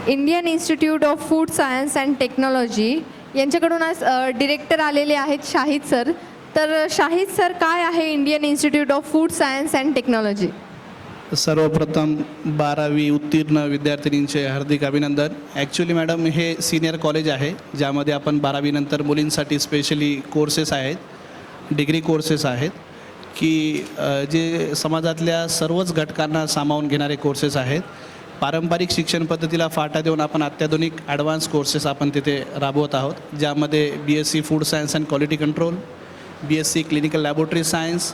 Indian institute of food science and technology यांच्याकडून आज director आलेले आहेत शाहिद सर. तर शाहिद सर, काय आहे Indian institute of food science and technology? सर्वप्रथम 12वी उत्तीर्ण विद्यार्थिनींचे हार्दिक अभिनंदन. ॲक्च्युली मॅडम, हे सिनियर कॉलेज आहे ज्यामध्ये आपण 12वी नंतर मुलींसाठी स्पेशली कोर्सेस आहेत, डिग्री कोर्सेस आहेत की जे समाजातल्या सर्वच घटकांना सामावून घेणारे कोर्सेस आहेत. पारंपरिक शिक्षण पद्धतीला फाटा देऊन आपण अत्याधुनिक ॲडव्हान्स कोर्सेस आपण तिथे राबवत आहोत, ज्यामध्ये BSc food science and quality control, BSc clinical laboratory science,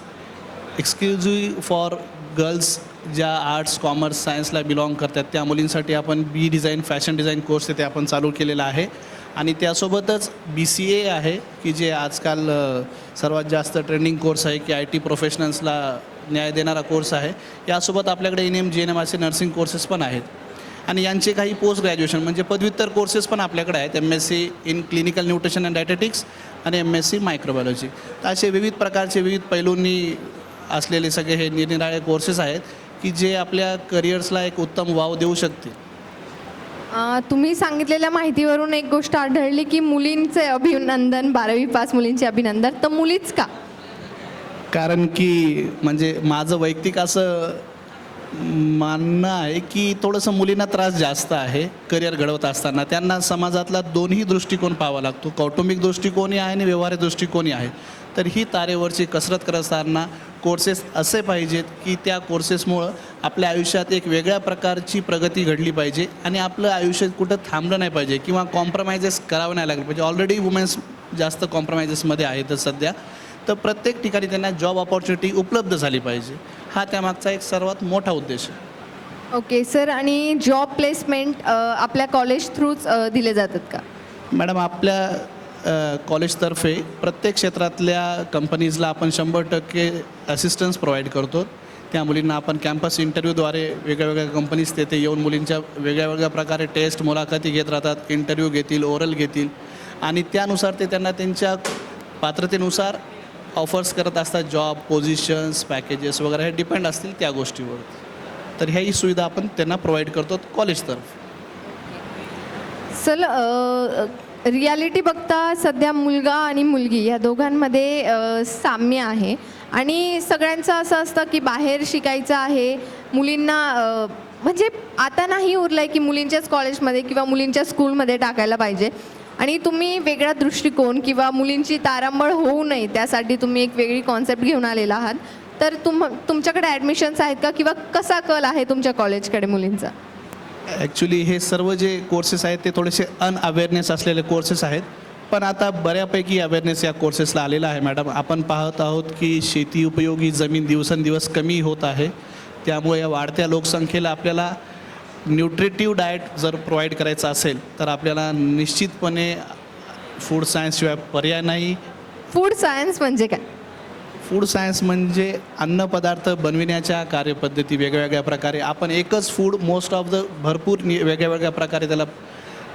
exclusive for girls ज्या आर्ट्स कॉमर्स सायन्सला बिलॉंग करतात त्या मुलींसाठी आपण be design fashion design course तिथे आपण चालू केलेला आहे. आणि त्यासोबतच BCA आहे की जे आजकाल सर्वात जास्त ट्रेंडिंग कोर्स आहे की IT प्रोफेशनल्सला न्याय देणारा कोर्स आहे. यासोबत आपल्याकडे NM GNM असे नर्सिंग कोर्सेस पण आहेत आणि यांचे काही पोस्ट ग्रॅज्युएशन म्हणजे पदव्युत्तर कोर्सेस पण आपल्याकडे आहेत. MSc in clinical nutrition and dietetics आणि MSc मायक्रोबायोलॉजी. तर असे विविध प्रकारचे विविध पैलूंनी असलेले सगळे हे निरनिराळे कोर्सेस आहेत की जे आपल्या करिअर्सला एक उत्तम वाव देऊ शकते. तुम्ही सांगितलेल्या माहितीवरून एक गोष्ट आढळली की मुलींचे अभिनंदन, 12वी पास मुलींचे अभिनंदन. तर मुलीच का? कारण की म्हणजे माझं वैयक्तिक असं मानणं आहे की थोडंसं मुलींना त्रास जास्त आहे करिअर घडवत असताना. त्यांना समाजातला दोन्ही दृष्टिकोन पाहावा लागतो, कौटुंबिक दृष्टिकोनही आहे आणि व्यवहारिक दृष्टिकोनही आहे. तर ही तारेवरची कसरत करत असताना कोर्सेस असे पाहिजेत की त्या कोर्सेसमुळं आपल्या आयुष्यात एक वेगळ्या प्रकारची प्रगती घडली पाहिजे आणि आपलं आयुष्य कुठं थांबलं नाही पाहिजे किंवा कॉम्प्रोमाइजेस करावं नाही लागलं पाहिजे. ऑलरेडी वुमेन्स जास्त कॉम्प्रोमाइजेसमध्ये आहेतच सध्या. तर प्रत्येक ठिकाणी त्यांना जॉब ऑपॉर्च्युनिटी उपलब्ध झाली पाहिजे, हा त्यामागचा एक सर्वात मोठा उद्देश आहे. ओके सर, आणि जॉब प्लेसमेंट आपल्या कॉलेज थ्रूच दिले जातात का? मॅडम, आपल्या कॉलेजतर्फे प्रत्येक क्षेत्रातल्या कंपनीजला आपण 100% असिस्टन्स प्रोव्हाइड करतो. त्या मुलींना आपण कॅम्पस इंटरव्ह्यूद्वारे वेगळ्या कंपनीज तेथे येऊन मुलींच्या वेगळ्या प्रकारे टेस्ट मुलाखती घेत राहतात, इंटरव्ह्यू घेतील, ओरल घेतील आणि त्यानुसार ते त्यांना त्यांच्या पात्रतेनुसार ऑफर्स करत असतात. जॉब, पोझिशन्स, पॅकेजेस वगैरे हे डिपेंड असतील त्या गोष्टीवर. तर ह्याही सुविधा आपण त्यांना प्रोव्हाइड करतो कॉलेजतर्फे. सर, रियालिटी बघता सध्या मुलगा आणि मुलगी या दोघांमध्ये साम्य आहे आणि सगळ्यांचं असं असतं की बाहेर शिकायचं आहे मुलींना, म्हणजे आता नाही उरलं आहे की मुलींच्याच कॉलेजमध्ये किंवा मुलींच्या स्कूलमध्ये टाकायला पाहिजे. आणि तुम्ही वेगळा दृष्टिकोन किंवा मुलींची तारांबळ होऊ नये त्यासाठी तुम्ही एक वेगळी कॉन्सेप्ट घेऊन आलेला आहात. तर तुमच्याकडे ॲडमिशन्स आहेत का किंवा कसा कल आहे तुमच्या कॉलेजकडे मुलींचा? ॲक्च्युली हे सर्व जे कोर्सेस आहेत ते थोडेसे अनअवेअरनेस असलेले कोर्सेस आहेत, पण आता बऱ्यापैकी अवेअरनेस या कोर्सेसला आलेला आहे. मॅडम, आपण पाहत आहोत की शेती उपयोगी जमीन दिवसेंदिवस कमी होत आहे. त्यामुळे या वाढत्या लोकसंख्येला आपल्याला न्यूट्रिटिव्ह डाएट जर प्रोव्हाइड करायचं असेल तर आपल्याला निश्चितपणे फूड सायन्सशिवाय पर्याय नाही. फूड सायन्स म्हणजे काय? फूड सायन्स म्हणजे अन्नपदार्थ बनविण्याच्या कार्यपद्धती वेगवेगळ्या प्रकारे. आपण एकच फूड मोस्ट ऑफ द भरपूर वेगळ्या प्रकारे त्याला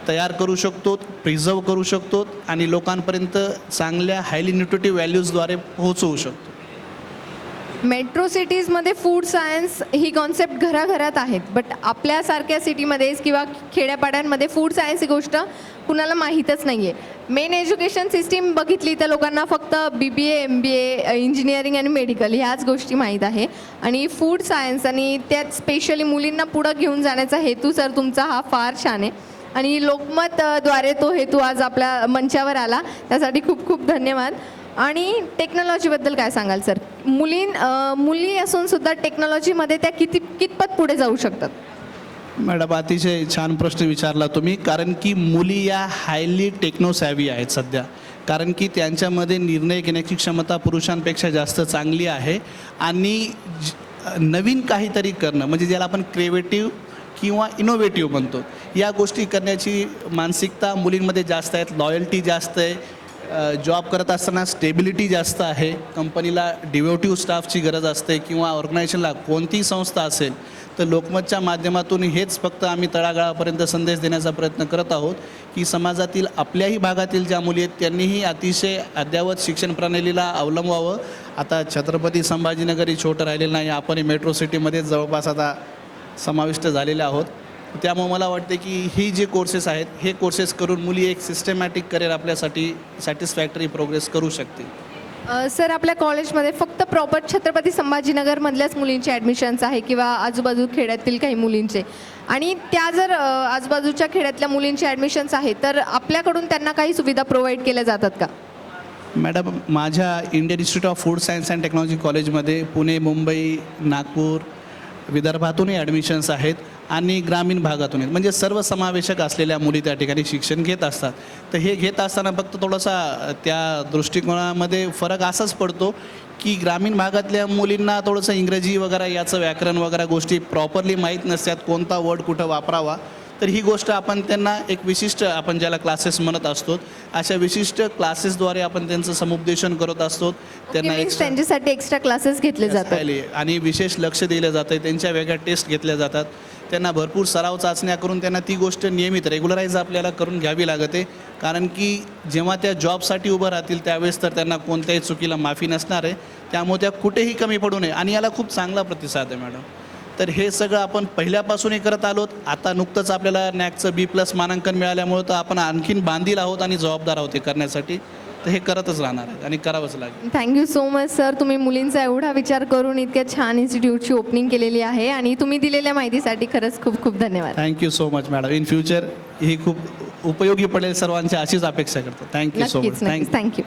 तयार करू शकतो, प्रिझर्व करू शकतो आणि लोकांपर्यंत चांगल्या हायली न्यूट्रिटिव्ह व्हॅल्यूजद्वारे पोहोचवू शकतो. मेट्रो सिटीजमध्ये फूड सायन्स ही कॉन्सेप्ट घराघरात आहेत, बट आपल्यासारख्या सिटीमध्येच किंवा खेड्यापाड्यांमध्ये फूड सायन्स ही गोष्ट कुणाला माहीतच नाही आहे. मेन एज्युकेशन सिस्टीम बघितली तर लोकांना फक्त BBA, MBA, इंजिनिअरिंग आणि मेडिकल ह्याच गोष्टी माहीत आहे. आणि फूड सायन्स आणि त्यात स्पेशली मुलींना पुढं घेऊन जाण्याचा हेतू सर तुमचा हा फार छान आहे आणि लोकमतद्वारे तो हेतू आज आपल्या मंचावर आला, त्यासाठी खूप खूप धन्यवाद. आणि टेक्नॉलॉजीबद्दल काय सांगाल सर? मुली असून सुद्धा टेक्नॉलॉजीमध्ये त्या कितपत पुढे जाऊ शकतात? मॅडम, अतिशय छान प्रश्न विचारला तुम्ही, कारण की मुली या हायली टेक्नोसॅव्ही आहेत सध्या. कारण की त्यांच्यामध्ये निर्णय घेण्याची क्षमता पुरुषांपेक्षा जास्त चांगली आहे आणि नवीन काहीतरी करणं म्हणजे ज्याला आपण क्रिएटिव्ह किंवा इनोव्हेटिव्ह म्हणतो, या गोष्टी करण्याची मानसिकता मुलींमध्ये जास्त आहेत. लॉयल्टी जास्त आहे. जॉब करत असताना स्टेबिलिटी जास्त आहे. कंपनीला डिव्होटिव्ह स्टाफची गरज असते किंवा ऑर्गनायझेशनला कोणतीही संस्था असेल तर लोकमतच्या माध्यमातून हेच फक्त आम्ही तळागाळापर्यंत संदेश देण्याचा प्रयत्न करत आहोत की समाजातील आपल्याही भागातील ज्या मुली आहेत त्यांनीही अतिशय अद्ययावत शिक्षण प्रणालीला अवलंबावं. आता छत्रपती संभाजीनगर ही छोटं राहिलेलं नाही, आपण मेट्रो सिटीमध्ये जवळपास आता समाविष्ट झालेले आहोत त्यामुळे मला वाटते की ही जे कोर्सेस आहेत हे कोर्सेस करून मुली एक सिस्टमॅटिक करिअर आपल्यासाठी सॅटिस्फॅक्टरी प्रोग्रेस करू शकतील. सर आपल्या कॉलेजमध्ये फक्त प्रॉपर छत्रपती संभाजीनगरमधल्याच मुलींचे ॲडमिशन्स आहे किंवा आजूबाजू खेड्यातील काही मुलींचे, आणि त्या जर आजूबाजूच्या खेड्यातल्या मुलींचे ॲडमिशन्स आहेत तर आपल्याकडून त्यांना काही सुविधा प्रोव्हाइड केल्या जातात का? मॅडम, माझ्या Indian institute of food science and technology कॉलेजमध्ये पुणे, मुंबई, नागपूर, विदर्भातूनही ॲडमिशन्स आहेत आणि ग्रामीण भागातून आहेत. म्हणजे सर्वसमावेशक असलेल्या मुली त्या ठिकाणी शिक्षण घेत असतात. तर हे घेत असताना फक्त थोडासा त्या दृष्टिकोनामध्ये फरक असाच पडतो की ग्रामीण भागातल्या मुलींना थोडंसं इंग्रजी वगैरे याचं व्याकरण वगैरे गोष्टी प्रॉपरली माहीत नसतात, कोणता वर्ड कुठं वापरावा. तर ही गोष्ट आपण त्यांना एक विशिष्ट, आपण ज्याला क्लासेस म्हणत असतो, अशा विशिष्ट क्लासेसद्वारे आपण त्यांचं समुपदेशन करत असतो. त्यांना त्यांच्यासाठी एक्स्ट्रा क्लासेस घेतले जातात आणि विशेष लक्ष दिलं जातं. त्यांच्या वेगळ्या टेस्ट घेतल्या जातात. त्यांना भरपूर सराव चाचण्या करून त्यांना ती गोष्ट नियमित रेग्युलराईज आपल्याला करून घ्यावी लागते. कारण की जेव्हा त्या जॉबसाठी उभं राहतील त्यावेळेस तर त्यांना कोणत्याही चुकीला माफी नसणार आहे. त्यामुळे त्या कुठेही कमी पडू नये आणि याला खूप चांगला प्रतिसाद आहे मॅडम. तर हे सगळं आपण पहिल्यापासूनही करत आलोत. आता नुकतंच आपल्याला नॅकचं B+ मानांकन मिळाल्यामुळं तर आपण आणखीन बांधील आहोत आणि जबाबदार आहोत हे करण्यासाठी. तर हे करतच राहणार आहेत आणि करावंच लागेल. थँक्यू सो मच सर, तुम्ही मुलींचा एवढा विचार करून इतक्या छान इन्स्टिट्यूटची ओपनिंग केलेली आहे आणि तुम्ही दिलेल्या माहितीसाठी खरंच खूप खूप धन्यवाद. Thank you so much madam. In future ही खूप उपयोगी पडेल सर्वांची अशीच अपेक्षा करतो. Thank you so much. नक्कीच थँक्यू.